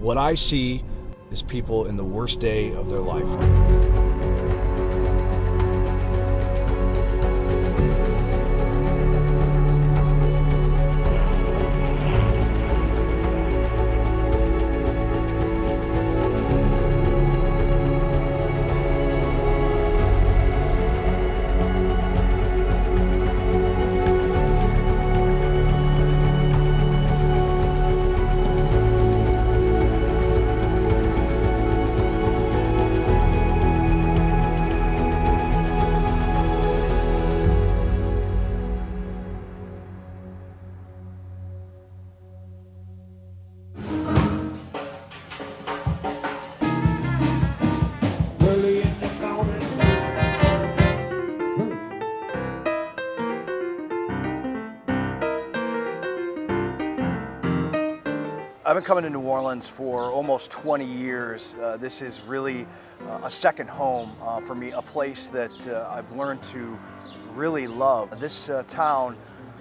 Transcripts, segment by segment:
What I see is people in the worst day of their life. I've been coming to New Orleans for almost 20 years. This is really a second home for me, a place that I've learned to really love. This town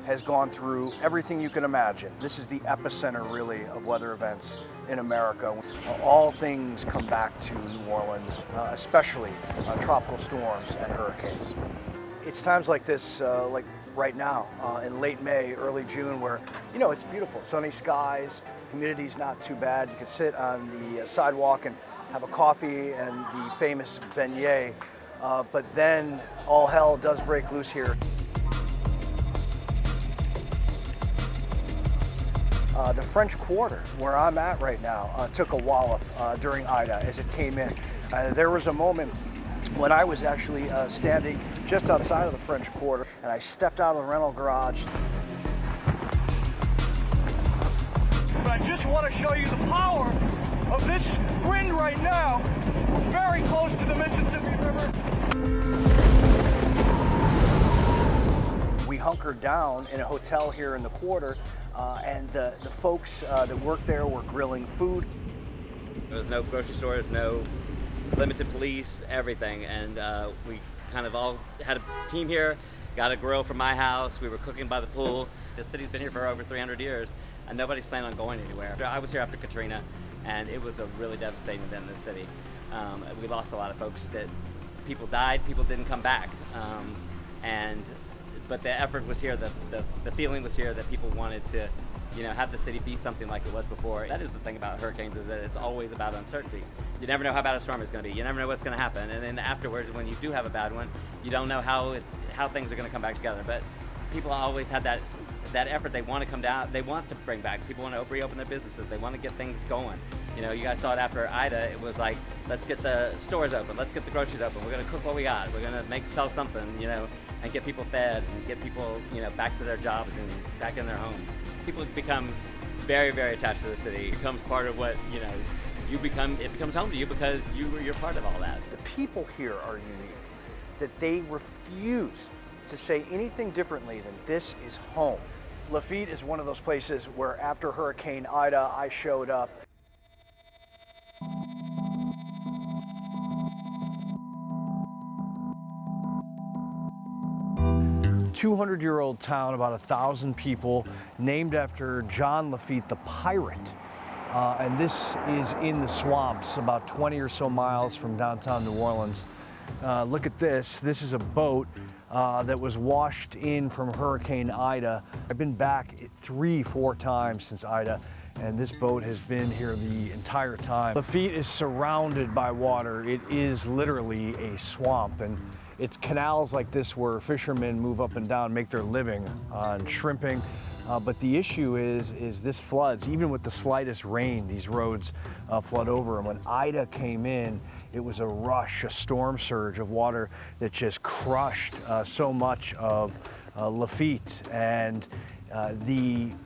has gone through everything you can imagine. This is the epicenter, really, of weather events in America. All things come back to New Orleans, especially tropical storms and hurricanes. It's times like this, like right now, in late May, early June, where, you know, it's beautiful, sunny skies, humidity's not too bad. You can sit on the sidewalk and have a coffee and the famous beignet, but then all hell does break loose here. The French Quarter, where I'm at right now, took a wallop during Ida as it came in. There was a moment when I was actually standing just outside of the French Quarter, and I stepped out of the rental garage. But I just want to show you the power of this wind right now. We're very close to the Mississippi River. We hunkered down in a hotel here in the Quarter, and the folks that worked there were grilling food. There was no grocery stores, no limited police, everything, and we kind of all had a team here, got a grill from my house, we were cooking by the pool. The city's been here for over 300 years, and nobody's planning on going anywhere. I was here after Katrina, and it was a really devastating event in the city. We lost a lot of folks. That people died, people didn't come back, but the effort was here, the feeling was here that people wanted to, you know, have the city be something like it was before. That is the thing about hurricanes, is that it's always about uncertainty. You never know how bad a storm is going to be. You never know what's going to happen. And then afterwards, when you do have a bad one, you don't know how things are going to come back together. But people always have that effort. They want to come down. They want to bring back. People want to reopen their businesses. They want to get things going. You know, you guys saw it after Ida. It was like, let's get the stores open. Let's get the groceries open. We're going to cook what we got. We're going to sell something, you know, and get people fed and get people, you know, back to their jobs and back in their homes. People become very, very attached to the city. It becomes part of what, you know, it becomes home to you because you're part of all that. The people here are unique, that they refuse to say anything differently than this is home. Lafitte is one of those places where after Hurricane Ida, I showed up. A 200-year-old town, about 1,000 people, named after John Lafitte, the pirate. And this is in the swamps, about 20 or so miles from downtown New Orleans. Look at this. This is a boat that was washed in from Hurricane Ida. I've been back 3-4 times since Ida, and this boat has been here the entire time. Lafitte is surrounded by water. It is literally a swamp, and it's canals like this where fishermen move up and down, make their living on shrimping. But the issue is this floods. Even with the slightest rain, these roads flood over. And when Ida came in, it was a rush, a storm surge of water that just crushed so much of Lafitte. And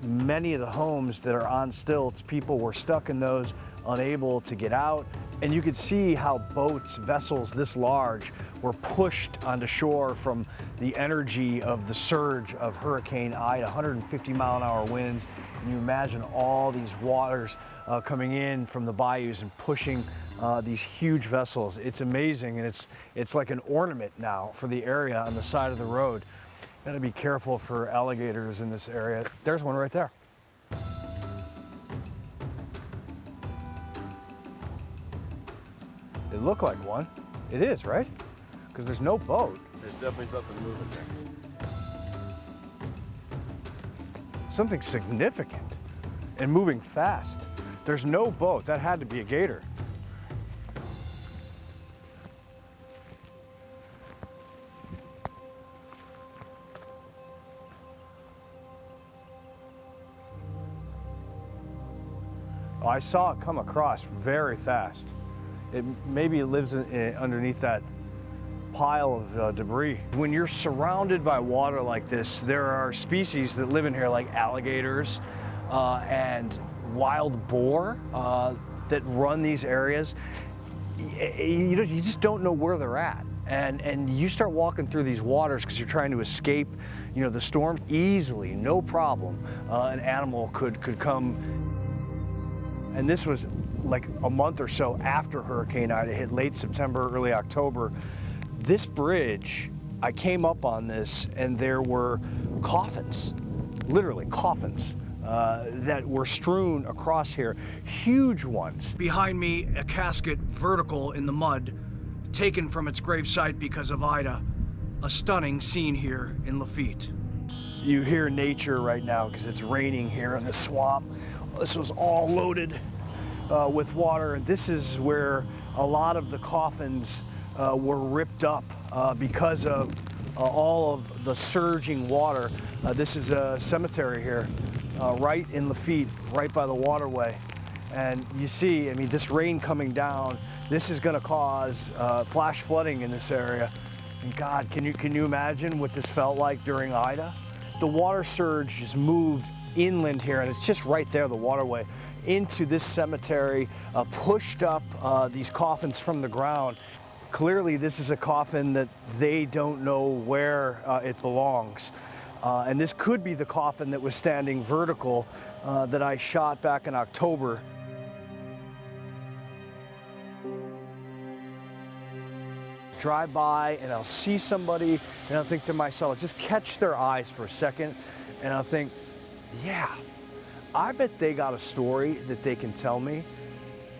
many of the homes that are on stilts, people were stuck in those, unable to get out. And you could see how boats, vessels this large, were pushed onto shore from the energy of the surge of Hurricane Ida, 150-mile-an-hour winds. And you imagine all these waters coming in from the bayous and pushing these huge vessels. It's amazing, and it's like an ornament now for the area on the side of the road. Gotta be careful for alligators in this area. There's one right there. It looked like one. It is, right? Because there's no boat. There's definitely something moving there. Something significant and moving fast. There's no boat. That had to be a gator. Oh, I saw it come across very fast. Maybe it lives underneath that pile of debris. When you're surrounded by water like this, there are species that live in here like alligators and wild boar that run these areas. You just don't know where they're at. And you start walking through these waters because you're trying to escape, the storm easily, no problem. An animal could come. And this was like a month or so after Hurricane Ida hit, late September, early October. This bridge, I came up on this and there were coffins, literally coffins, that were strewn across here, huge ones. Behind me, a casket vertical in the mud, taken from its gravesite because of Ida. A stunning scene here in Lafitte. You hear nature right now because it's raining here in the swamp. This was all loaded with water, and this is where a lot of the coffins were ripped up because of all of the surging water. This is a cemetery here, right in Lafitte, right by the waterway. And you see, this rain coming down, this is gonna cause flash flooding in this area. And God, can you imagine what this felt like during Ida? The water surge just moved inland here, and it's just right there, the waterway, into this cemetery, pushed up these coffins from the ground. Clearly, this is a coffin that they don't know where it belongs. And this could be the coffin that was standing vertical that I shot back in October. Drive by and I'll see somebody and I'll think to myself, just catch their eyes for a second, and I'll think, yeah, I bet they got a story that they can tell me,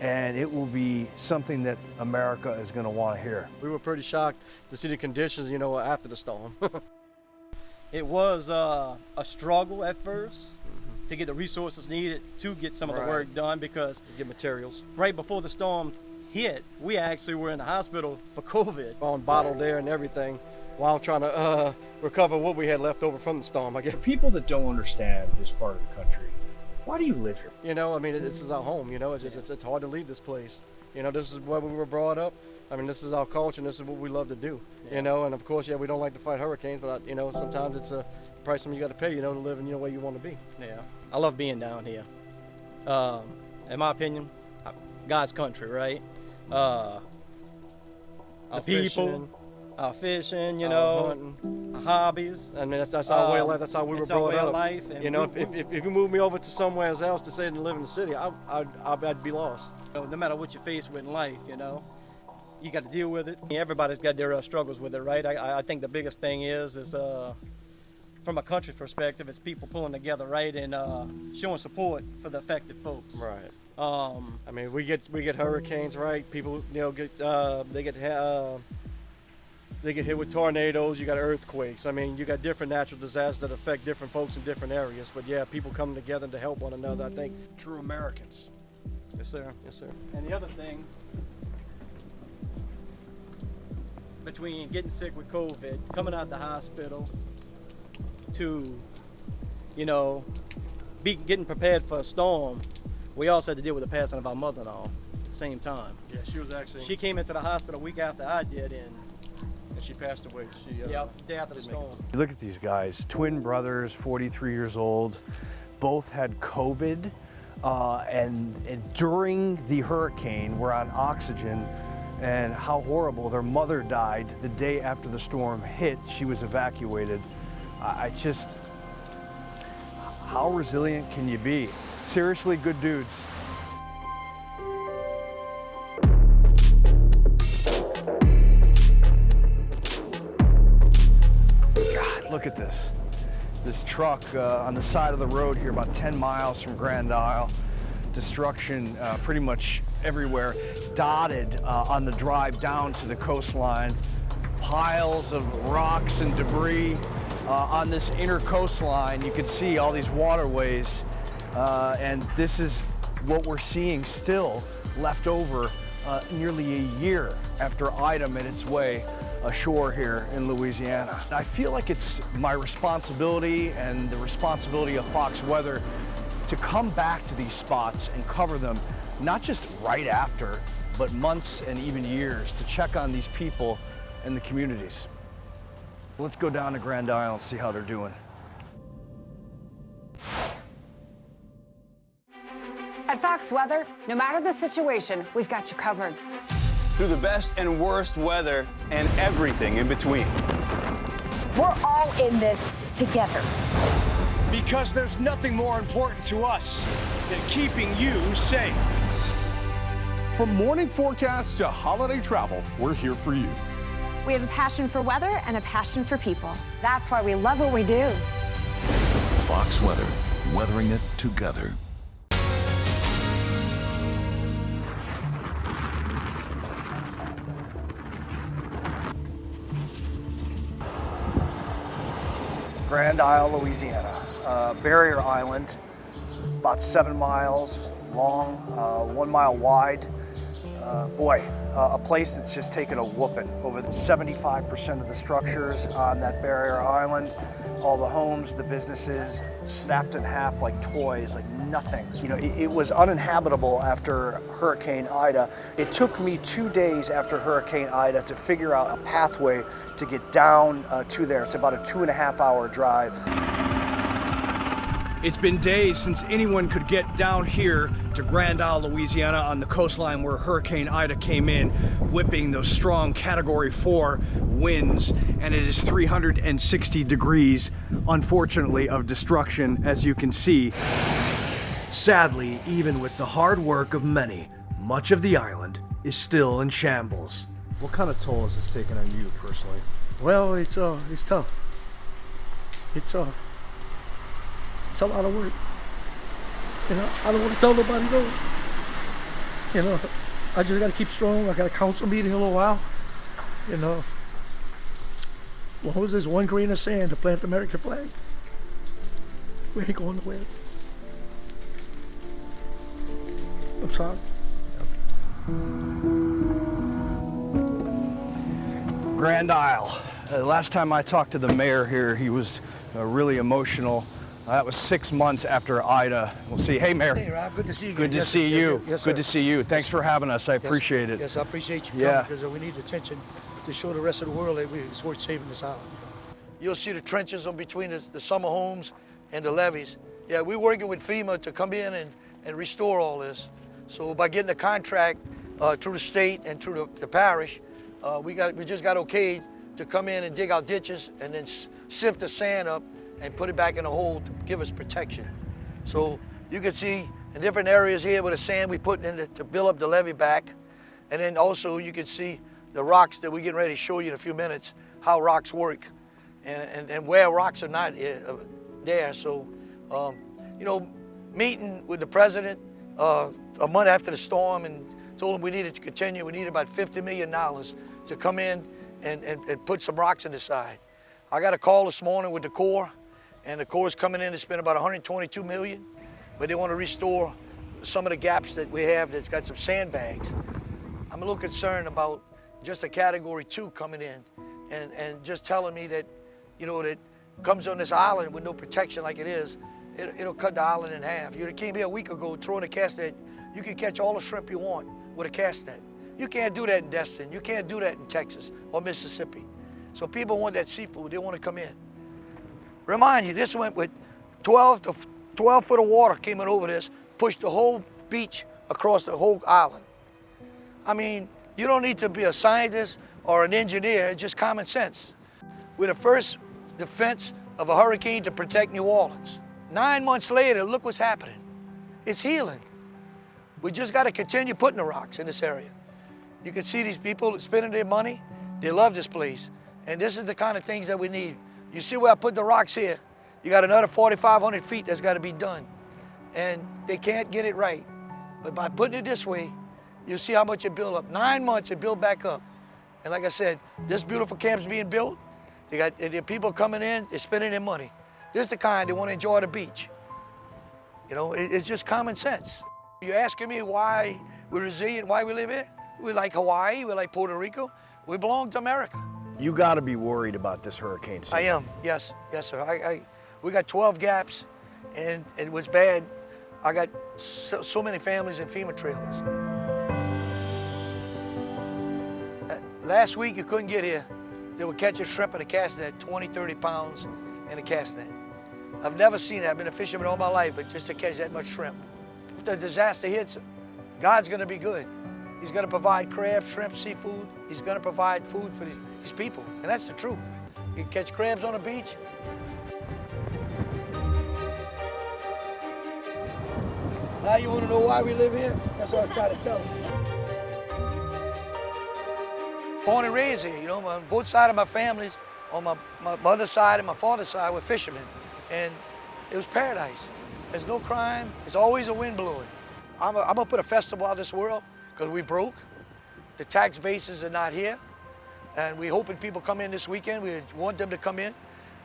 and it will be something that America is going to want to hear. We were pretty shocked to see the conditions, after the storm. It was a struggle at first to get the resources needed to get some of the work done, because get materials. Right before the storm hit, we actually were in the hospital for COVID, on bottled air and everything, while trying to recover what we had left over from the storm, I guess. People that don't understand this part of the country, why do you live here? This is our home, it's hard to leave this place. This is where we were brought up. This is our culture, and this is what we love to do. And of course, we don't like to fight hurricanes, but sometimes it's a price you got to pay, to live in where you want to be. Yeah, I love being down here. In my opinion, God's country, right? Our people, our fishing, our hunting, our hobbies. That's our way of life. That's how we were brought up. Life, and if you move me over to somewhere else to say to live in the city, I'd be lost. No matter what you face with in life, you got to deal with it. Everybody's got their struggles with it, right? I think the biggest thing is from a country perspective, it's people pulling together, right, and showing support for the affected folks. Right. We get hurricanes, right? People, they get hit with tornadoes. You got earthquakes. You got different natural disasters that affect different folks in different areas. But yeah, people coming together to help one another, I think. True Americans. Yes, sir. Yes, sir. And the other thing, between getting sick with COVID, coming out the hospital, to, getting prepared for a storm, we also had to deal with the passing of our mother-in-law at the same time. Yeah, she came into the hospital a week after I did, and she passed away. Day after the storm. You look at these guys, twin brothers, 43 years old, both had COVID, and during the hurricane were on oxygen, and how horrible. Their mother died the day after the storm hit. She was evacuated. How resilient can you be? Seriously, good dudes. God, Look at this. This truck on the side of the road here, about 10 miles from Grand Isle. Destruction pretty much everywhere, dotted on the drive down to the coastline. Piles of rocks and debris on this inner coastline. You can see all these waterways, and this is what we're seeing still left over nearly a year after Ida made its way ashore here in Louisiana. I feel like it's my responsibility and the responsibility of Fox Weather to come back to these spots and cover them, not just right after, but months and even years, to check on these people and the communities. Let's go down to Grand Isle and see how they're doing. At Fox Weather, no matter the situation, we've got you covered. Through the best and worst weather and everything in between. We're all in this together. Because there's nothing more important to us than keeping you safe. From morning forecasts to holiday travel, we're here for you. We have a passion for weather and a passion for people. That's why we love what we do. Fox Weather, weathering it together. Grand Isle, Louisiana. Barrier Island, about 7 miles long, 1 mile wide. A place that's just taken a whooping. Over 75% of the structures on that barrier island, all the homes, the businesses, snapped in half like toys, like nothing. You know, it was uninhabitable after Hurricane Ida. It took me 2 days after Hurricane Ida to figure out a pathway to get down to there. It's about a 2.5-hour drive. It's been days since anyone could get down here to Grand Isle, Louisiana, on the coastline where Hurricane Ida came in, whipping those strong Category 4 winds, and it is 360 degrees, unfortunately, of destruction, as you can see. Sadly, even with the hard work of many, much of the island is still in shambles. What kind of toll is this taking on you personally? Well, it's tough. It's a lot of work. You know, I don't want to tell nobody no. You know, I just got to keep strong. I got a council meeting in a little while. You know, as long as there's one grain of sand to plant the American flag, we ain't going nowhere. I'm sorry. Grand Isle. Last time I talked to the mayor here, he was really emotional. That was 6 months after Ida. We'll see. Hey, Mayor. Hey, Rob. Good to see you. Good to see you. Yes, good to see you. Thanks for having us. I appreciate it. Yes, I appreciate you coming because we need attention to show the rest of the world that it's worth saving this island. You'll see the trenches in between the summer homes and the levees. Yeah, we're working with FEMA to come in and restore all this. So by getting a contract through the state and through the parish, we just got okayed to come in and dig out ditches and then sift the sand up and put it back in a hole to give us protection. So you can see in different areas here with the sand we put in to build up the levee back. And then also you can see the rocks that we're getting ready to show you in a few minutes, how rocks work and where rocks are not there. So, you know, meeting with the president a month after the storm and told him we needed to continue. We needed about $50 million to come in and put some rocks in the side. I got a call this morning with the Corps, and the Corps is coming in to spend about $122 million, but they want to restore some of the gaps that we have that's got some sandbags. I'm a little concerned about just a Category 2 coming in and just telling me that, you know, that comes on this island with no protection like it is, it'll cut the island in half. You came here a week ago throwing a cast net. You can catch all the shrimp you want with a cast net. You can't do that in Destin. You can't do that in Texas or Mississippi. So people want that seafood. They want to come in. Remind you, this went with 12 foot of water came in over this, pushed the whole beach across the whole island. I mean, you don't need to be a scientist or an engineer, it's just common sense. We're the first defense of a hurricane to protect New Orleans. 9 months later, look what's happening. It's healing. We just got to continue putting the rocks in this area. You can see these people spending their money. They love this place. And this is the kind of things that we need. You see where I put the rocks here? You got another 4,500 feet that's got to be done. And they can't get it right. But by putting it this way, you'll see how much it built up. 9 months, it built back up. And like I said, this beautiful camp's being built. They got people coming in, they're spending their money. This is the kind they want to enjoy the beach. You know, it's just common sense. You're asking me why we're resilient, why we live here? We like Hawaii, we like Puerto Rico. We belong to America. You got to be worried about this hurricane season. I am, yes, sir. We got 12 gaps, and it was bad. I got so many families in FEMA trailers. Last week, you couldn't get here. They were catching shrimp in a cast net, 20, 30 pounds in a cast net. I've never seen that. I've been a fisherman all my life, but just to catch that much shrimp. If the disaster hits, God's gonna be good. He's gonna provide crabs, shrimp, seafood. He's gonna provide food for these people, and that's the truth. You catch crabs on the beach. Now you wanna know why we live here? That's what I was trying to tell you. Born and raised here, you know, on both sides of my families, on my mother's side and my father's side were fishermen. And it was paradise. There's no crime, there's always a wind blowing. I'm gonna put a festival out of this world because we broke. The tax bases are not here. And we're hoping people come in this weekend. We want them to come in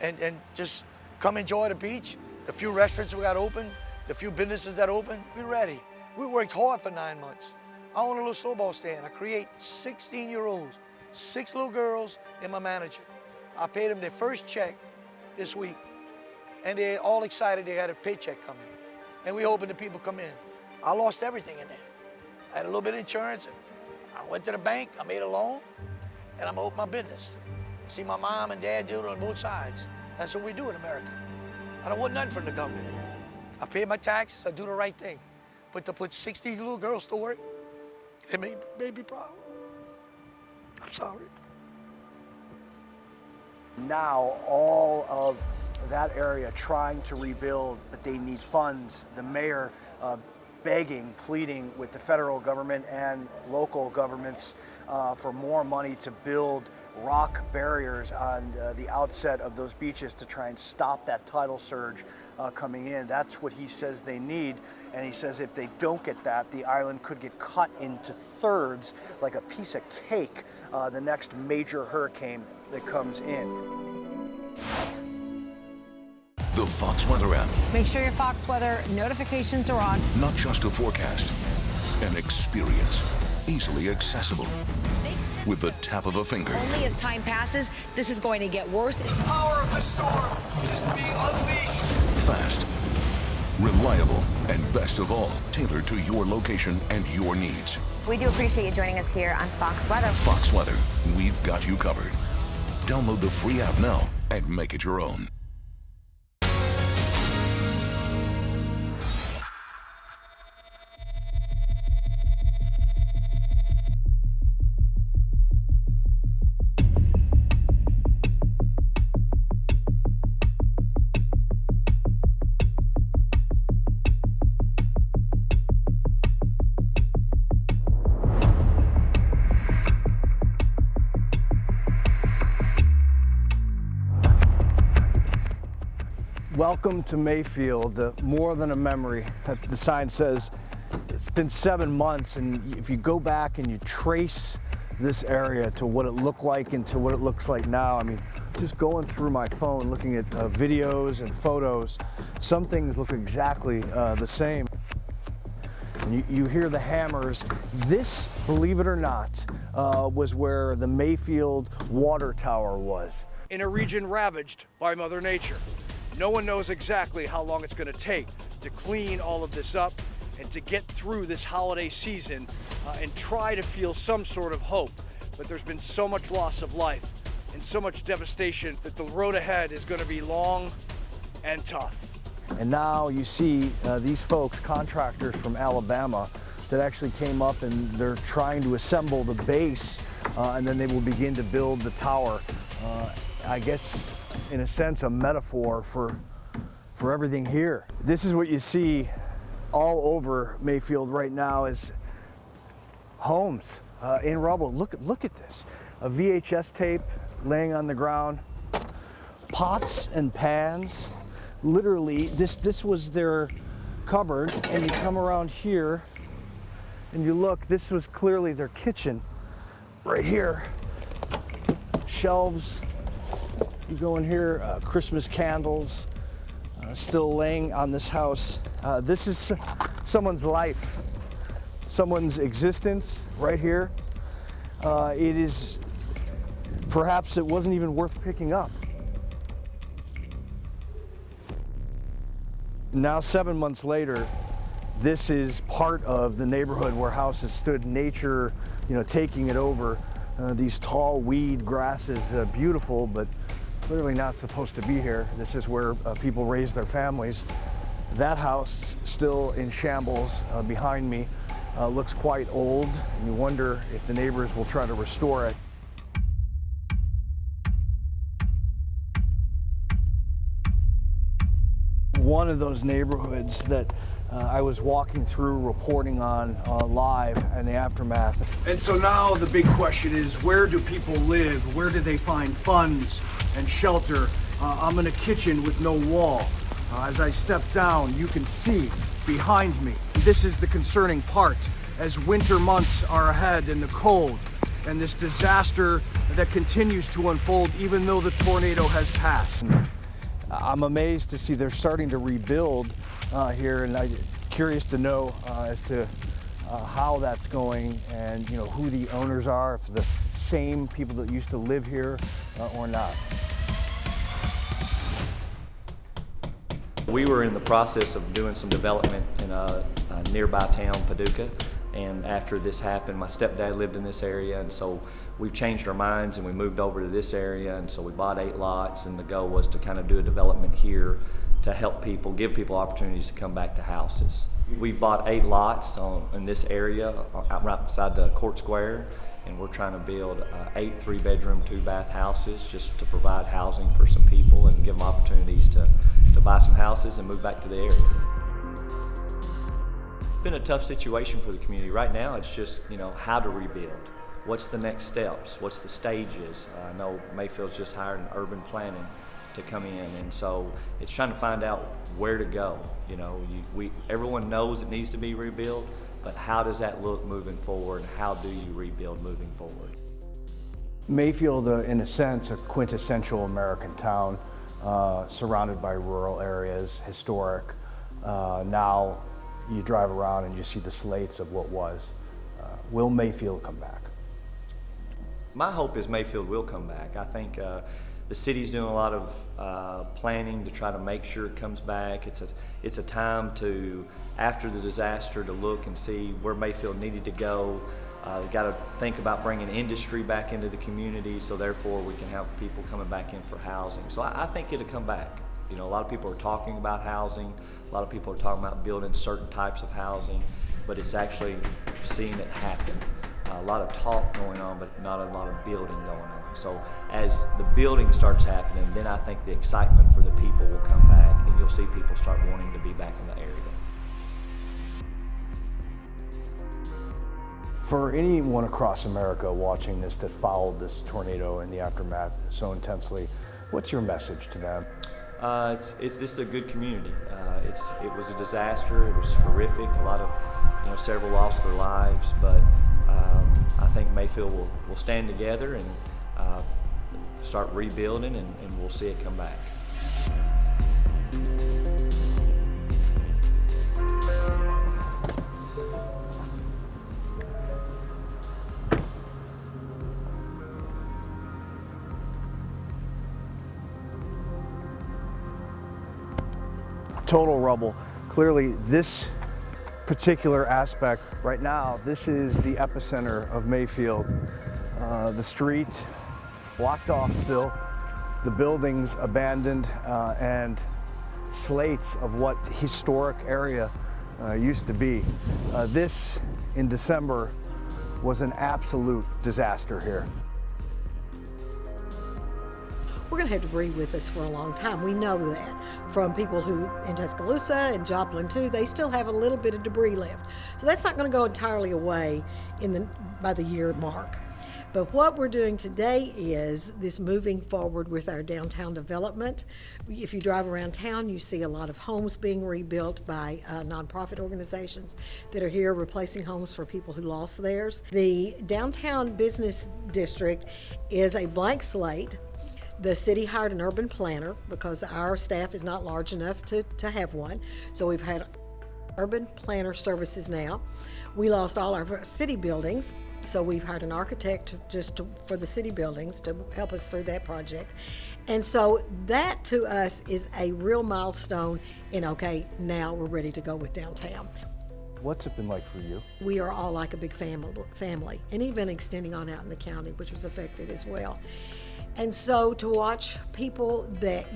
and just come enjoy the beach. The few restaurants we got open, the few businesses that open, we're ready. We worked hard for 9 months. I own a little snowball stand. I create 16-year-olds, 6 little girls and my manager. I paid them their first check this week. And they're all excited they got a paycheck coming. And we hoping the people come in. I lost everything in there. I had a little bit of insurance. I went to the bank, I made a loan, and I'm gonna open my business. See my mom and dad do it on both sides. That's what we do in America. I don't want nothing from the government. I pay my taxes, I do the right thing. But to put 60 little girls to work, it made me proud. I'm sorry. Now all of that area trying to rebuild, but they need funds. The mayor begging, pleading with the federal government and local governments for more money to build rock barriers on the outset of those beaches to try and stop that tidal surge coming in. That's what he says they need. And he says if they don't get that, the island could get cut into thirds like a piece of cake the next major hurricane that comes in. The Fox Weather app. Make sure your Fox Weather notifications are on. Not just a forecast, an experience. Easily accessible. With the tap of a finger. Only as time passes, this is going to get worse. The power of the storm is being unleashed. Fast. Reliable. And best of all, tailored to your location and your needs. We do appreciate you joining us here on Fox Weather. Fox Weather. We've got you covered. Download the free app now and make it your own. Welcome to Mayfield, more than a memory. The sign says it's been 7 months, and if you go back and you trace this area to what it looked like and to what it looks like now, I mean, just going through my phone, looking at videos and photos, some things look exactly the same. And you hear the hammers. This, believe it or not, was where the Mayfield water tower was. In a region ravaged by Mother Nature. No one knows exactly how long it's going to take to clean all of this up and to get through this holiday season and try to feel some sort of hope. But there's been so much loss of life and so much devastation that the road ahead is going to be long and tough. And now you see these folks, contractors from Alabama, that actually came up and they're trying to assemble the base and then they will begin to build the tower. I guess, in a sense, a metaphor for everything here. This is what you see all over Mayfield right now is homes in rubble. Look at this. A VHS tape laying on the ground. pots and pans. Literally, this was their cupboard, and you come around here and you look, this was clearly their kitchen right here. Shelves, you go in here, Christmas candles, still laying on this house. This is someone's life, someone's existence right here. It is, perhaps it wasn't even worth picking up. Now 7 months later, this is part of the neighborhood where houses stood, nature, taking it over. These tall weed grasses, beautiful, but clearly not supposed to be here. This is where people raise their families. That house, still in shambles behind me, looks quite old. And you wonder if the neighbors will try to restore it. One of those neighborhoods that I was walking through, reporting on live in the aftermath. And so now the big question is, where do people live? Where do they find funds and shelter? I'm in a kitchen with no wall. As I step down, you can see behind me. This is the concerning part, as winter months are ahead and the cold, and this disaster that continues to unfold even though the tornado has passed. I'm amazed to see they're starting to rebuild here, and I'm curious to know as to how that's going, and who the owners are, if the same people that used to live here or not. We were in the process of doing some development in a nearby town, Paducah, and after this happened, my stepdad lived in this area, and so we've changed our minds and we moved over to this area, and so we bought 8 lots, and the goal was to kind of do a development here to help people, give people opportunities to come back to houses. We bought 8 lots in this area, right beside the court square, and we're trying to build 8 3-bedroom, 2-bath houses just to provide housing for some people and give them opportunities to buy some houses and move back to the area. It's been a tough situation for the community. Right now it's just, how to rebuild. What's the next steps? What's the stages? I know Mayfield's just hired an urban planning to come in, and so it's trying to find out where to go. Everyone knows it needs to be rebuilt, but how does that look moving forward? How do you rebuild moving forward? Mayfield, in a sense, a quintessential American town, surrounded by rural areas, historic. Now you drive around and you see the slates of what was. Will Mayfield come back? My hope is Mayfield will come back. I think the city's doing a lot of planning to try to make sure it comes back. It's a time to, after the disaster, to look and see where Mayfield needed to go. They got to think about bringing industry back into the community, so therefore we can have people coming back in for housing. So I think it'll come back. A lot of people are talking about housing. A lot of people are talking about building certain types of housing, but it's actually seeing it happen. A lot of talk going on, but not a lot of building going on. So as the building starts happening, then I think the excitement for the people will come back, and you'll see people start wanting to be back in the area. For anyone across America watching this that followed this tornado and the aftermath so intensely, what's your message to them? This is a good community. It was a disaster. It was horrific. A lot of, several lost their lives, but I think Mayfield will stand together and start rebuilding, and we'll see it come back. Total rubble. Clearly this particular aspect right now, this is the epicenter of Mayfield. The street blocked off still, the buildings abandoned, and slates of what historic area used to be. This in December was an absolute disaster here. We're going to have debris with us for a long time. We know that from people who in Tuscaloosa and Joplin too, they still have a little bit of debris left. So that's not going to go entirely away by the year mark. But what we're doing today is this moving forward with our downtown development. If you drive around town, you see a lot of homes being rebuilt by nonprofit organizations that are here replacing homes for people who lost theirs. The downtown business district is a blank slate. The city hired an urban planner because our staff is not large enough to have one. So we've had urban planner services now. We lost all our city buildings, so we've hired an architect for the city buildings to help us through that project. And so that to us is a real milestone in, okay, now we're ready to go with downtown. What's it been like for you? We are all like a big family, and even extending on out in the county, which was affected as well. And so to watch people that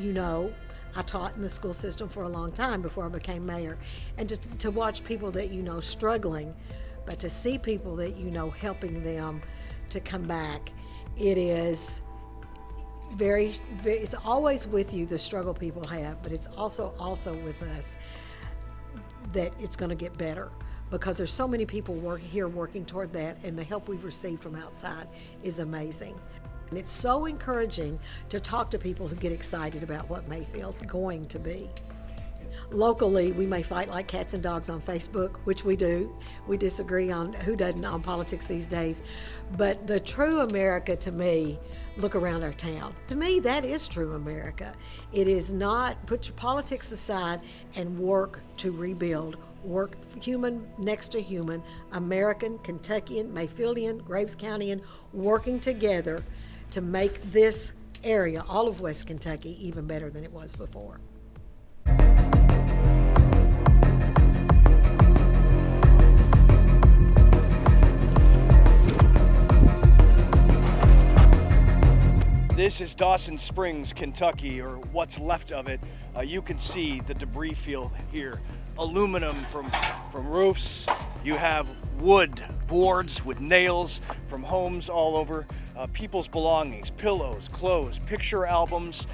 I taught in the school system for a long time before I became mayor, and to watch people that struggling, but to see people that helping them to come back, it is very, it's always with you, the struggle people have, but it's also with us that it's going to get better, because there's so many people working toward that, and the help we've received from outside is amazing. And it's so encouraging to talk to people who get excited about what Mayfield's going to be. Locally, we may fight like cats and dogs on Facebook, which we do. We disagree on who doesn't on politics these days. But the true America, to me, look around our town. To me, that is true America. It is not put your politics aside and work to rebuild. Work human next to human, American, Kentuckian, Mayfieldian, Graves Countyan, working together to make this area, all of West Kentucky, even better than it was before. This is Dawson Springs, Kentucky, or what's left of it. You can see the debris field here. Aluminum from roofs. You have wood boards with nails from homes all over. People's belongings, pillows, clothes, picture albums,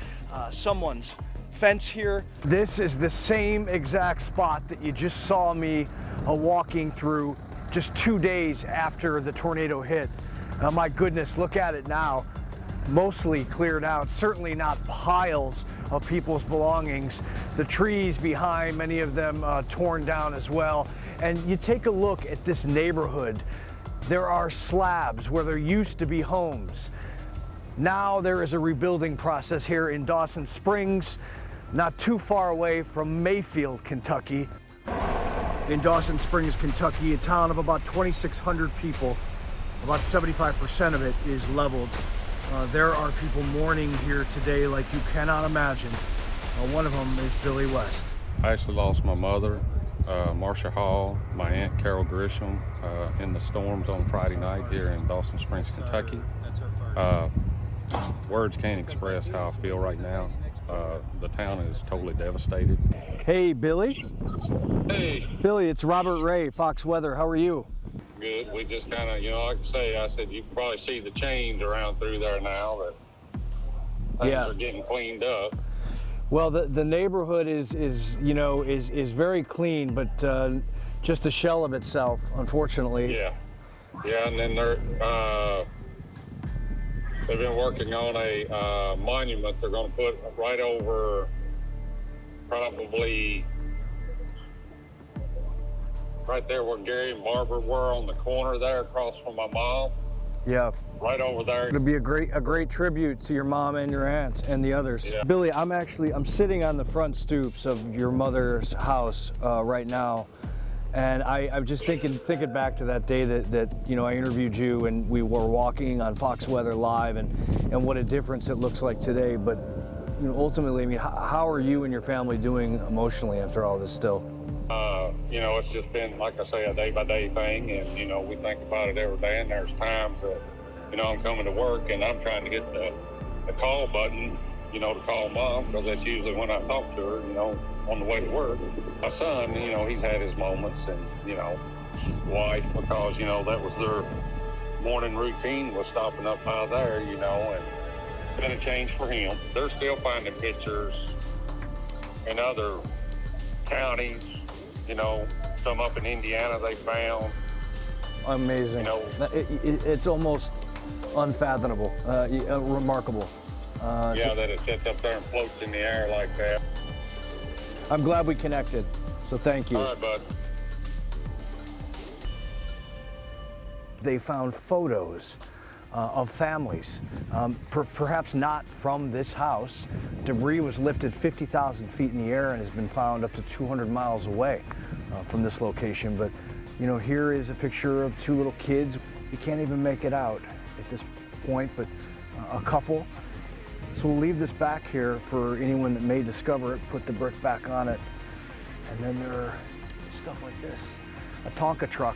someone's fence here. This is the same exact spot that you just saw me walking through just 2 days after the tornado hit. My goodness, look at it now. Mostly cleared out, certainly not piles of people's belongings. The trees behind, many of them torn down as well. And you take a look at this neighborhood. There are slabs where there used to be homes. Now there is a rebuilding process here in Dawson Springs, not too far away from Mayfield, Kentucky. In Dawson Springs, Kentucky, a town of about 2,600 people, about 75% of it is leveled. There are people mourning here today like you cannot imagine. One of them is Billy West. I actually lost my mother, Marcia Hall, my aunt Carol Grisham, in the storms on Friday night here in Dawson Springs, Kentucky. Words can't express how I feel right now. The town is totally devastated. Hey, Billy. Hey. Billy, it's Robert Ray, Fox Weather. How are you? Good. We just kind of, like I said, you can probably see the change around through there now that things are getting cleaned up. Well, the neighborhood is very clean, but just a shell of itself, unfortunately. Yeah. Yeah, and then they've been working on a monument they're going to put right over probably right there where Gary and Barbara were on the corner there across from my mom. Yeah. Right over there. It'll be a great tribute to your mom and your aunt and the others. Yeah. Billy, I'm sitting on the front stoops of your mother's house right now. And I'm just thinking back to that day that I interviewed you and we were walking on Fox Weather Live and what a difference it looks like today. But ultimately, how are you and your family doing emotionally after all this still? It's just been, like I say, a day-by-day thing, and, we think about it every day, and there's times that, I'm coming to work and I'm trying to get the call button, to call Mom, because that's usually when I talk to her, on the way to work. My son, he's had his moments, and, wife, because, that was their morning routine was stopping up by there, and it's been a change for him. They're still finding pictures in other counties, some up in Indiana they found. Amazing. It's almost unfathomable, remarkable. Yeah, that it sits up there and floats in the air like that. I'm glad we connected, so thank you. All right, bud. They found photos of families, perhaps not from this house. Debris was lifted 50,000 feet in the air and has been found up to 200 miles away from this location. But, you know, here is a picture of two little kids. You can't even make it out at this point, but a couple. So we'll leave this back here for anyone that may discover it, put the brick back on it. And then there are stuff like this, a Tonka truck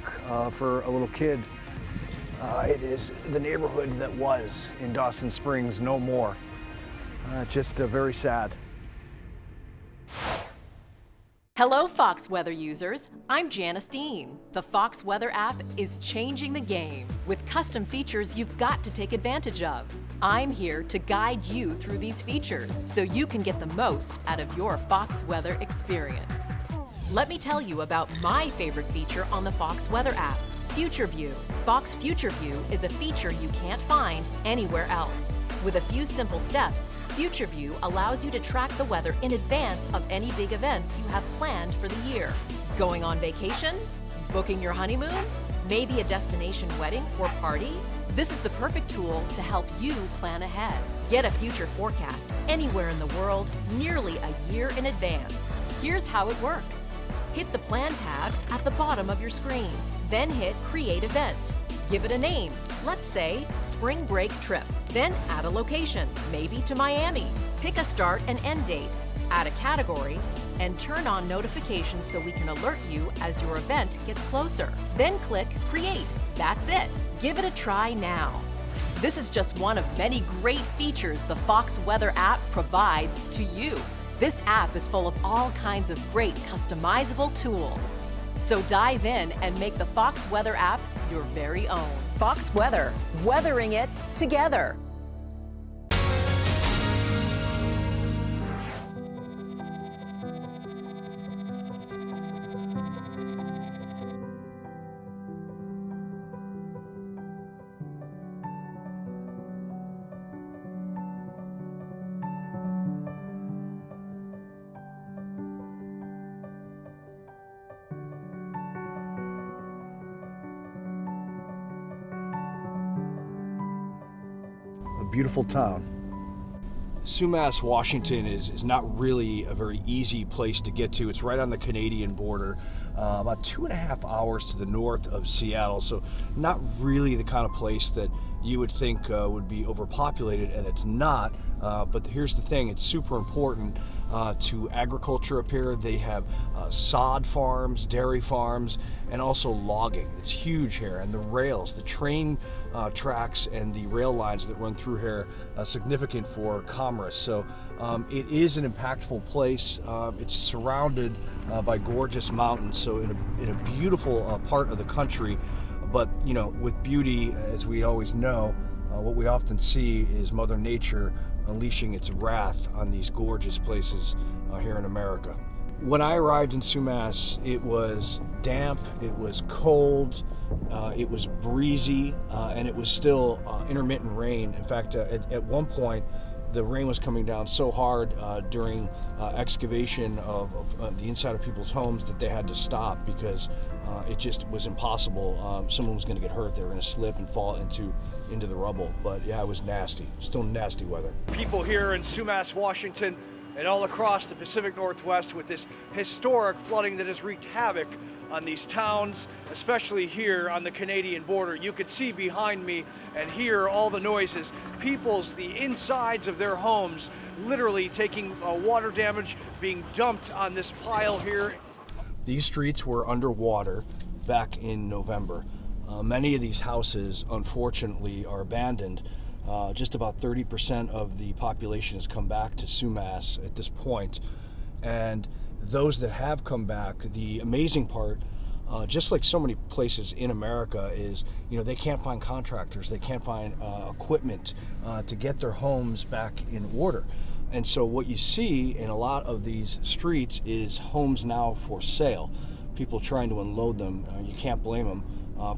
for a little kid. It is the neighborhood that was in Dawson Springs, no more. Just very sad. Hello, Fox Weather users. I'm Janice Dean. The Fox Weather app is changing the game with custom features you've got to take advantage of. I'm here to guide you through these features so you can get the most out of your Fox Weather experience. Let me tell you about my favorite feature on the Fox Weather app, Future View. Fox Future View is a feature you can't find anywhere else. With a few simple steps, Future View allows you to track the weather in advance of any big events you have planned for the year. Going on vacation? Booking your honeymoon? Maybe a destination wedding or party? This is the perfect tool to help you plan ahead. Get a future forecast anywhere in the world nearly a year in advance. Here's how it works. Hit the Plan tab at the bottom of your screen. Then hit Create Event. Give it a name. Let's say Spring Break Trip. Then add a location, maybe to Miami. Pick a start and end date. Add a category and turn on notifications so we can alert you as your event gets closer. Then click Create. That's it. Give it a try now. This is just one of many great features the Fox Weather app provides to you. This app is full of all kinds of great customizable tools. So dive in and make the Fox Weather app your very own. Fox Weather, weathering it together. Beautiful town. Sumas, Washington is not really a very easy place to get to. It's right on the Canadian border, about 2.5 hours to the north of Seattle, so not really the kind of place that you would think would be overpopulated, and it's not. But here's the thing, it's super important to agriculture up here. They have sod farms, dairy farms, and also logging. It's huge here, and the rails, the train tracks and the rail lines that run through here significant for commerce. So it is an impactful place. It's surrounded by gorgeous mountains, so in a beautiful part of the country. But you know, with beauty, as we always know, what we often see is Mother Nature unleashing its wrath on these gorgeous places here in America. When I arrived in Sumas, it was damp, it was cold, it was breezy, and it was still intermittent rain. In fact, at one point, the rain was coming down so hard during excavation of the inside of people's homes that they had to stop because it just was impossible. Someone was going to get hurt. They were going to slip and fall into the rubble. But yeah, it was nasty. Still nasty weather. People here in Sumas, Washington, and all across the Pacific Northwest with this historic flooding that has wreaked havoc on these towns, especially here on the Canadian border. You could see behind me and hear all the noises. The insides of their homes literally taking water damage, being dumped on this pile here. These streets were underwater back in November. Many of these houses, unfortunately, are abandoned. Just about 30% of the population has come back to Sumas at this point. And those that have come back, the amazing part, just like so many places in America, is, you know, they can't find contractors, they can't find equipment to get their homes back in order. And so what you see in a lot of these streets is homes now for sale. People trying to unload them. You can't blame them.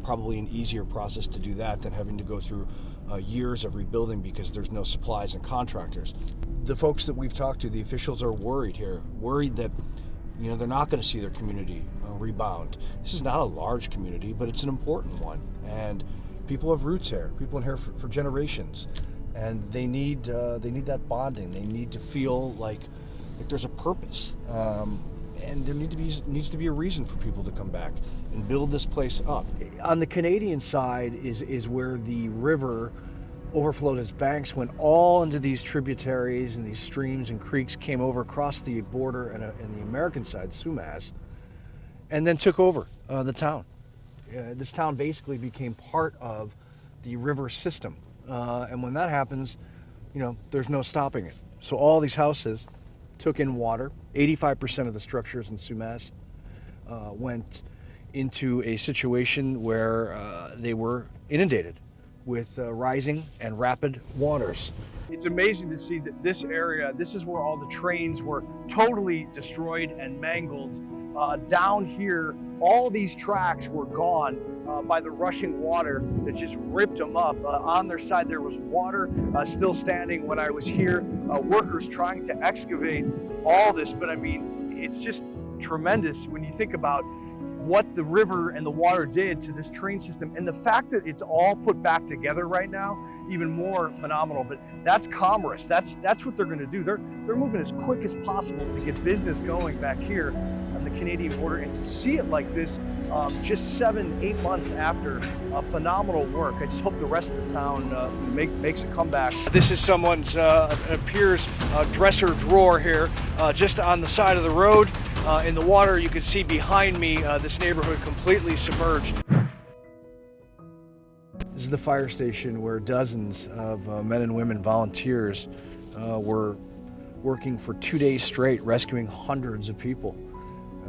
Probably an easier process to do that than having to go through years of rebuilding because there's no supplies and contractors. The folks that we've talked to, the officials, are worried here, worried that they're not going to see their community rebound. This is not a large community, but it's an important one, and people have roots here. People in here for generations, and they need that bonding. They need to feel like there's a purpose, and there needs to be a reason for people to come back and build this place up. On the Canadian side is where the river overflowed its banks, went all into these tributaries and these streams and creeks, came over across the border, and the American side, Sumas, and then took over the town. This town basically became part of the river system, and when that happens, there's no stopping it. So all these houses took in water. 85% of the structures in Sumas went into a situation where they were inundated with rising and rapid waters. It's amazing to see that this area, this is where all the trains were totally destroyed and mangled. Down here, all these tracks were gone by the rushing water that just ripped them up. On their side, there was water still standing when I was here. Workers trying to excavate all this, but I mean, it's just tremendous when you think about what the river and the water did to this train system, and the fact that it's all put back together right now, even more phenomenal. But that's commerce. That's what they're going to do. They're moving as quick as possible to get business going back here on the Canadian border, and to see it like this, just 7-8 months after phenomenal work. I just hope the rest of the town makes a comeback. This is someone's appears dresser drawer here, just on the side of the road. In the water, you can see behind me this neighborhood completely submerged. This is the fire station where dozens of men and women volunteers were working for 2 days straight, rescuing hundreds of people.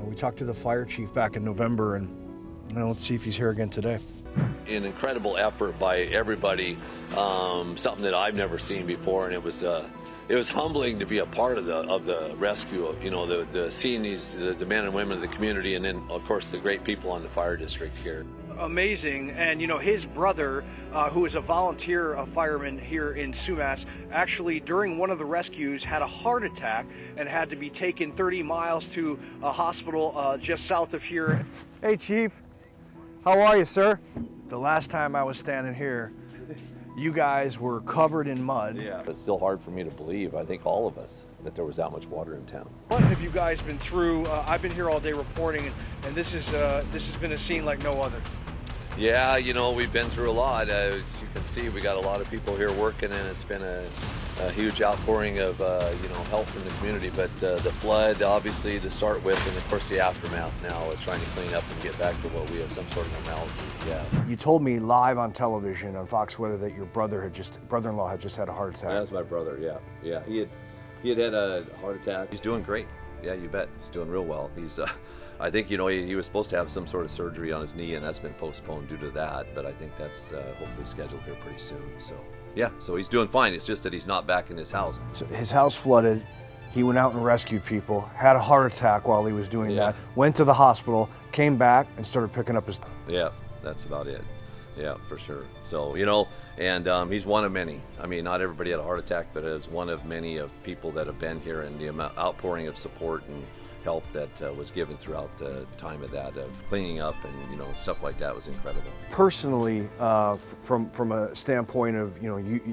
We talked to the fire chief back in November, and let's see if he's here again today. An incredible effort by everybody, something that I've never seen before, and it was humbling to be a part of the rescue. The seeing the men and women of the community, and then of course the great people on the fire district here. Amazing. And his brother, who is a volunteer fireman here in Sumas, actually during one of the rescues had a heart attack and had to be taken 30 miles to a hospital just south of here. Hey Chief, how are you, sir? The last time I was standing here, you guys were covered in mud. Yeah, it's still hard for me to believe, I think all of us, that there was that much water in town. What have you guys been through? I've been here all day reporting, and this has been a scene like no other. Yeah, we've been through a lot. As you can see, we got a lot of people here working, and it's been a huge outpouring of help from the community. But the flood, obviously, to start with, and of course the aftermath now, trying to clean up and get back to what we have some sort of normalcy. Yeah. You told me live on television on Fox Weather that your brother-in-law had just had a heart attack. That's my brother. Yeah. He had a heart attack. He's doing great. Yeah, you bet. He's doing real well. He's I think he was supposed to have some sort of surgery on his knee, and that's been postponed due to that. But I think that's hopefully scheduled here pretty soon. So yeah, so he's doing fine. It's just that he's not back in his house. So his house flooded. He went out and rescued people. Had a heart attack while he was doing that. Went to the hospital. Came back and started picking up his. Yeah, that's about it. Yeah, for sure. So and he's one of many. I mean, not everybody had a heart attack, but is one of many of people that have been here, and the outpouring of support and help that was given throughout the time of that, of cleaning up and stuff like that was incredible. Personally, from a standpoint of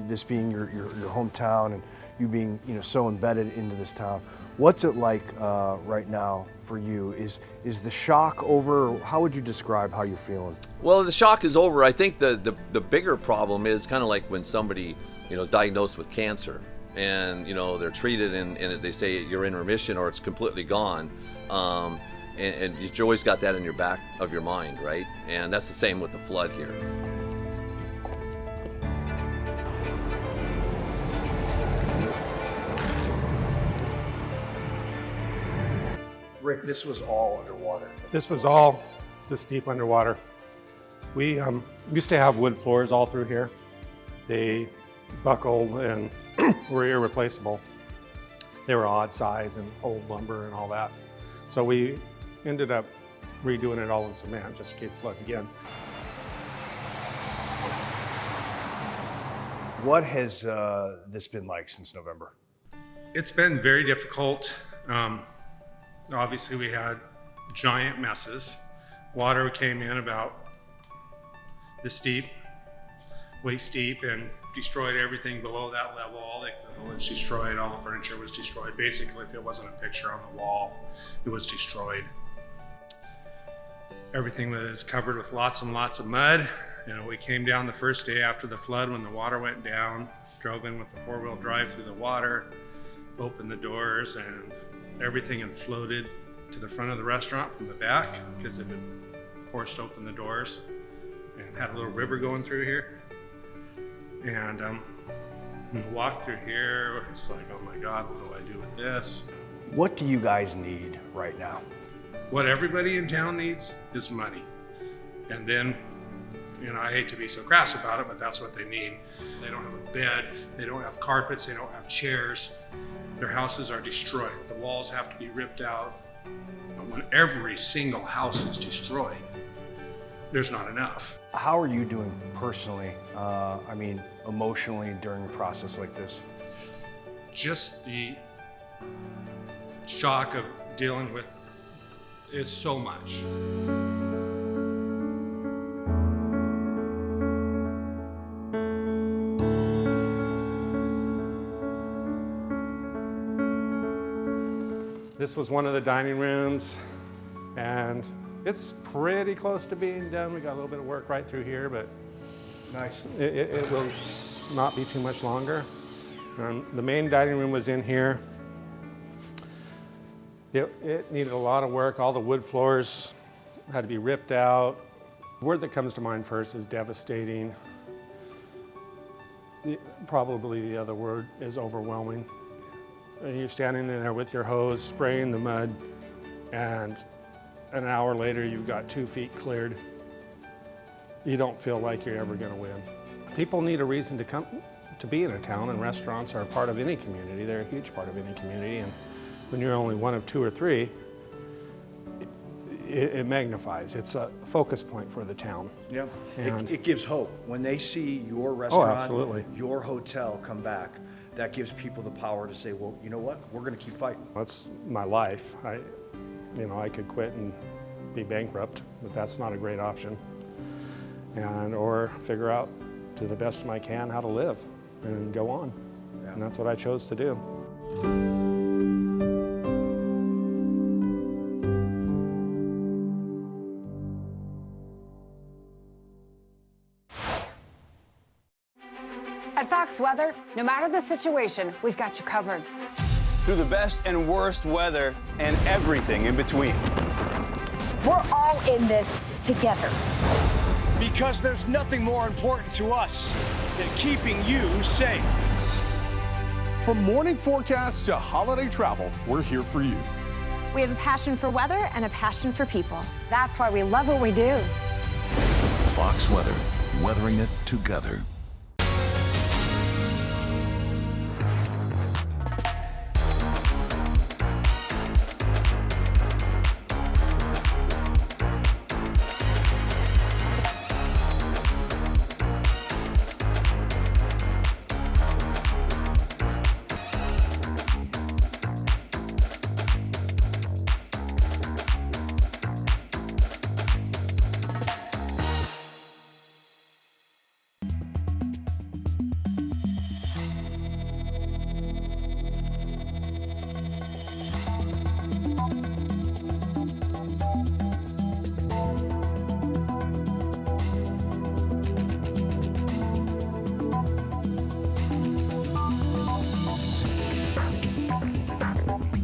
this being your hometown and you being so embedded into this town, what's it like right now for you? Is the shock over? How would you describe how you're feeling? Well, the shock is over. I think the bigger problem is kind of like when somebody is diagnosed with cancer. And they're treated and they say you're in remission or it's completely gone, and you always got that in your back of your mind, right? And that's the same with the flood here. Rick, this was all underwater. This was all this deep underwater. We used to have wood floors all through here. They buckled and were irreplaceable. They were odd size and old lumber and all that. So we ended up redoing it all in cement just in case it floods again. What has this been like since November? It's been very difficult. Obviously, we had giant messes. Water came in about this deep, waist deep, and destroyed everything below that level. All the equipment was destroyed, all the furniture was destroyed. Basically, if it wasn't a picture on the wall, it was destroyed. Everything was covered with lots and lots of mud. You know, we came down the first day after the flood when the water went down, drove in with the four-wheel drive through the water, opened the doors, and everything had floated to the front of the restaurant from the back because it had forced open the doors and had a little river going through here. And we walked through here, it's like, oh my God, what do I do with this? What do you guys need right now? What everybody in town needs is money. And then, you know, I hate to be so crass about it, but that's what they need. They don't have a bed, they don't have carpets, they don't have chairs. Their houses are destroyed. The walls have to be ripped out. And when every single house is destroyed, there's not enough. How are you doing personally, I mean, emotionally during a process like this? Just the shock of dealing with is so much. This was one of the dining rooms, and it's pretty close to being done. We got a little bit of work right through here, but nice. It will not be too much longer. The main dining room was in here. It needed a lot of work. All the wood floors had to be ripped out. The word that comes to mind first is devastating. Probably the other word is overwhelming. You're standing in there with your hose, spraying the mud, and an hour later you've got 2 feet cleared. You don't feel like you're ever going to win. People need a reason to come to be in a town, and restaurants are a part of any community. They're a huge part of any community, and when you're only one of 2 or 3, it magnifies. It's a focus point for the town. Yeah, And it gives hope. When they see your restaurant, absolutely. your hotel come back, that gives people the power to say, well, you know what, we're going to keep fighting. That's my life. I could quit and be bankrupt, but that's not a great option. Or figure out to the best of my can how to live and go on. Yeah. And that's what I chose to do. At Fox Weather, no matter the situation, we've got you covered. Through the best and worst weather and everything in between. We're all in this together. Because there's nothing more important to us than keeping you safe. From morning forecasts to holiday travel, we're here for you. We have a passion for weather and a passion for people. That's why we love what we do. Fox Weather, weathering it together.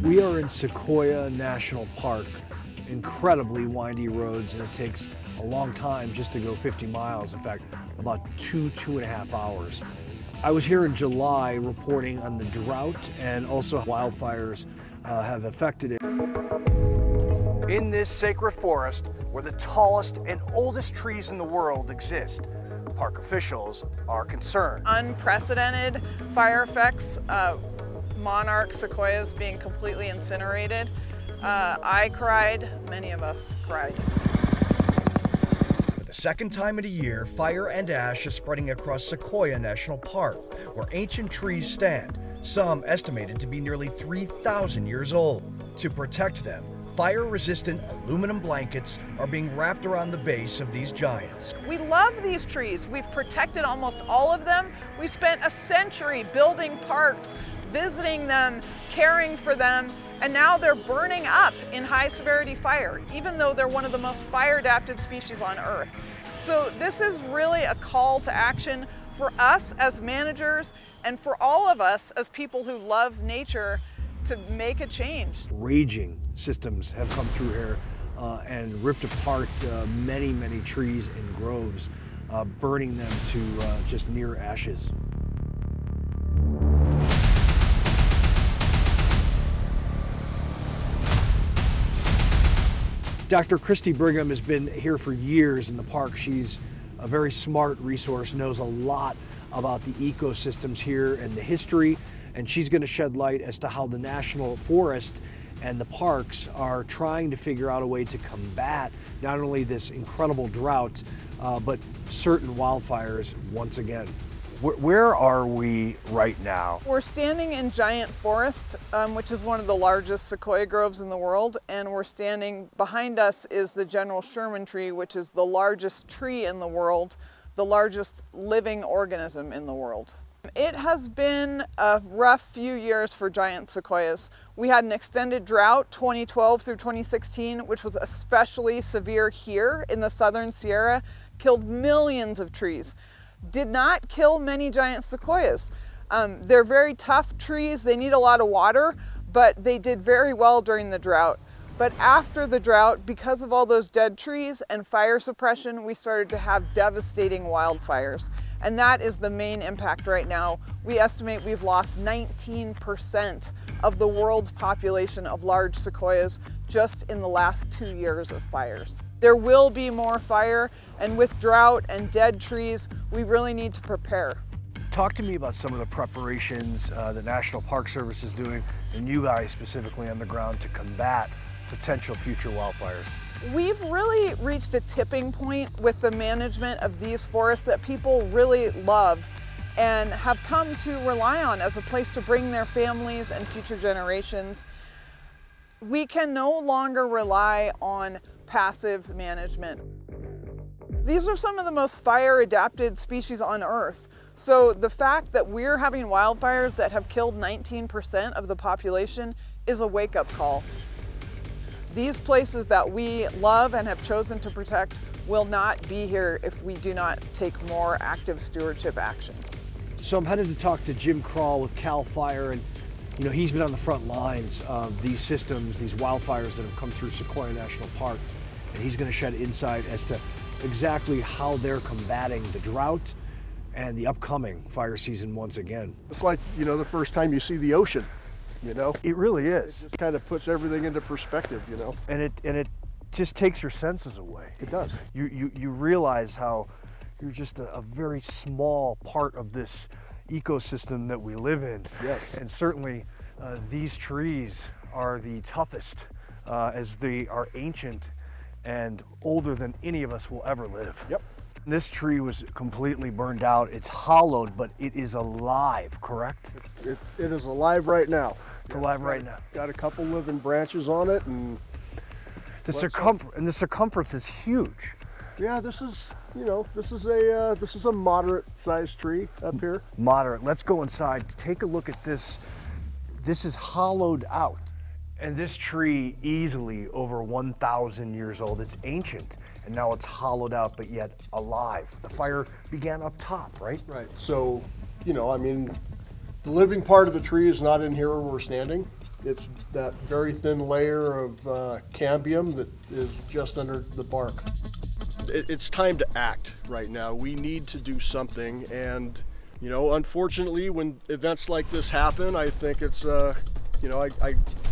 We are in Sequoia National Park. Incredibly windy roads, and it takes a long time just to go 50 miles. In fact, about 2.5 hours. I was here in July reporting on the drought, and also wildfires have affected it. In this sacred forest, where the tallest and oldest trees in the world exist, park officials are concerned. Unprecedented fire effects, monarch sequoias being completely incinerated. I cried, many of us cried. the second time in a year, fire and ash is spreading across Sequoia National Park, where ancient trees stand, some estimated to be nearly 3,000 years old. To protect them, fire-resistant aluminum blankets are being wrapped around the base of these giants. We love these trees. We've protected almost all of them. We spent a century building parks, visiting them, caring for them, and now they're burning up in high severity fire, even though they're one of the most fire-adapted species on Earth. So this is really a call to action for us as managers and for all of us as people who love nature to make a change. Raging systems have come through here and ripped apart many, many trees and groves, burning them to just near ashes. Dr. Christy Brigham has been here for years in the park. She's a very smart resource, knows a lot about the ecosystems here and the history, and she's going to shed light as to how the National Forest and the parks are trying to figure out a way to combat not only this incredible drought, but certain wildfires once again. Where are we right now? We're standing in Giant Forest, which is one of the largest sequoia groves in the world, and we're standing behind us is the General Sherman tree, which is the largest tree in the world, the largest living organism in the world. It has been a rough few years for giant sequoias. We had an extended drought 2012 through 2016, which was especially severe here in the Southern Sierra, killed millions of trees. Did not kill many giant sequoias. They're very tough trees, they need a lot of water, but they did very well during the drought. But after the drought, because of all those dead trees and fire suppression, we started to have devastating wildfires. And that is the main impact right now. We estimate we've lost 19% of the world's population of large sequoias just in the last 2 years of fires. There will be more fire, and with drought and dead trees, we really need to prepare. Talk to me about some of the preparations the National Park Service is doing, and you guys specifically on the ground to combat potential future wildfires. We've really reached a tipping point with the management of these forests that people really love and have come to rely on as a place to bring their families and future generations. We can no longer rely on passive management. These are some of the most fire-adapted species on Earth. So the fact that we're having wildfires that have killed 19% of the population is a wake-up call. These places that we love and have chosen to protect will not be here if we do not take more active stewardship actions. So I'm headed to talk to Jim Crawl with CAL FIRE, and he's been on the front lines of these systems, these wildfires that have come through Sequoia National Park, and he's going to shed insight as to exactly how they're combating the drought and the upcoming fire season once again. It's like, the first time you see the ocean. It really is. It just kind of puts everything into perspective, And it just takes your senses away. It does. You realize how you're just a very small part of this ecosystem that we live in. Yes. And certainly these trees are the toughest as they are ancient and older than any of us will ever live. Yep. This tree was completely burned out. It's hollowed, but it is alive, correct? It is alive right now. It's alive right now. Got a couple living branches on it, and the circumference is huge. Yeah, this is a moderate-sized tree up here. Moderate. Let's go inside. Take a look at this. This is hollowed out. And this tree easily over 1,000 years old. It's ancient, and now it's hollowed out, but yet alive. The fire began up top, right? Right. So, the living part of the tree is not in here where we're standing. It's that very thin layer of cambium that is just under the bark. It's time to act right now. We need to do something, and unfortunately, when events like this happen, I think it's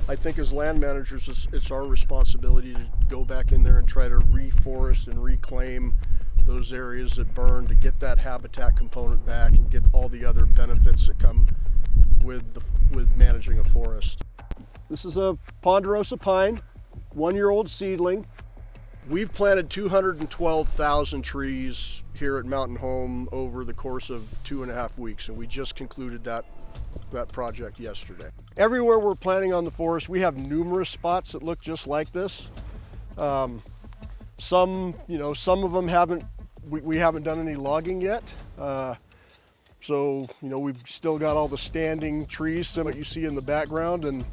I think as land managers, it's our responsibility to go back in there and try to reforest and reclaim those areas that burn, to get that habitat component back and get all the other benefits that come with managing a forest. This is a ponderosa pine, 1-year-old seedling. We've planted 212,000 trees here at Mountain Home over the course of 2.5 weeks, and we just concluded that project yesterday. Everywhere we're planting on the forest, we have numerous spots that look just like this. Some of them we haven't done any logging yet. So, we've still got all the standing trees, some that you see in the background, and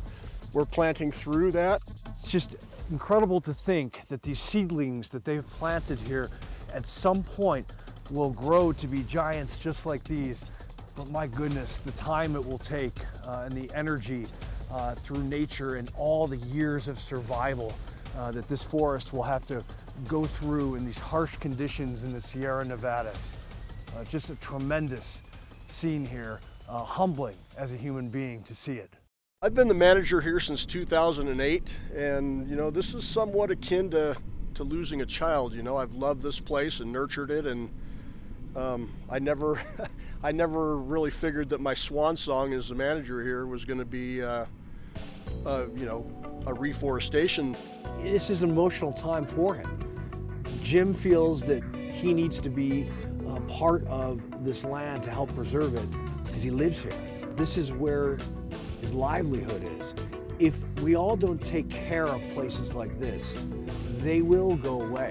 we're planting through that. It's just incredible to think that these seedlings that they've planted here at some point will grow to be giants just like these. But my goodness, the time it will take and the energy through nature and all the years of survival that this forest will have to go through in these harsh conditions in the Sierra Nevadas. Just a tremendous scene here, humbling as a human being to see it. I've been the manager here since 2008, and this is somewhat akin to losing a child. I've loved this place and nurtured it, and I never really figured that my swan song as the manager here was going to be a reforestation. This is an emotional time for him. Jim feels that he needs to be part of this land to help preserve it because he lives here. This is where his livelihood is. If we all don't take care of places like this, they will go away.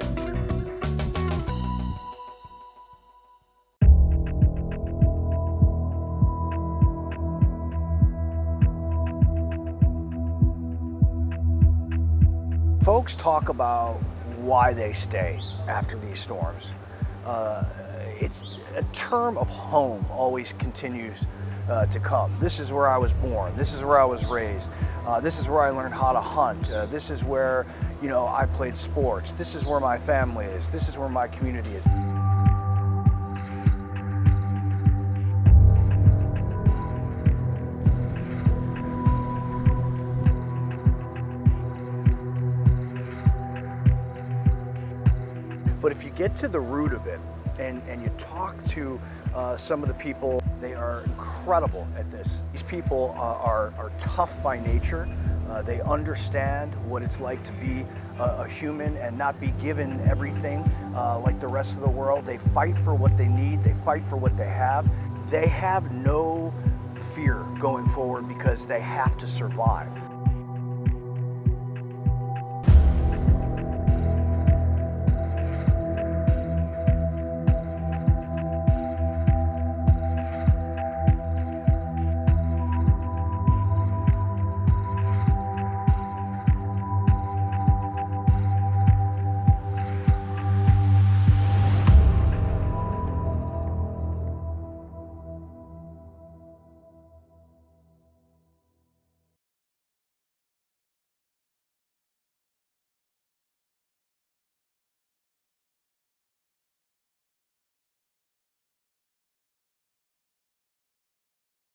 Folks talk about why they stay after these storms. It's a term of home always continues to come. This is where I was born. This is where I was raised. This is where I learned how to hunt. This is where, I played sports. This is where my family is. This is where my community is. But if you get to the root of it and you talk to some of the people, they are incredible at this. These people are tough by nature. They understand what it's like to be a human and not be given everything like the rest of the world. They fight for what they need. They fight for what they have. They have no fear going forward because they have to survive.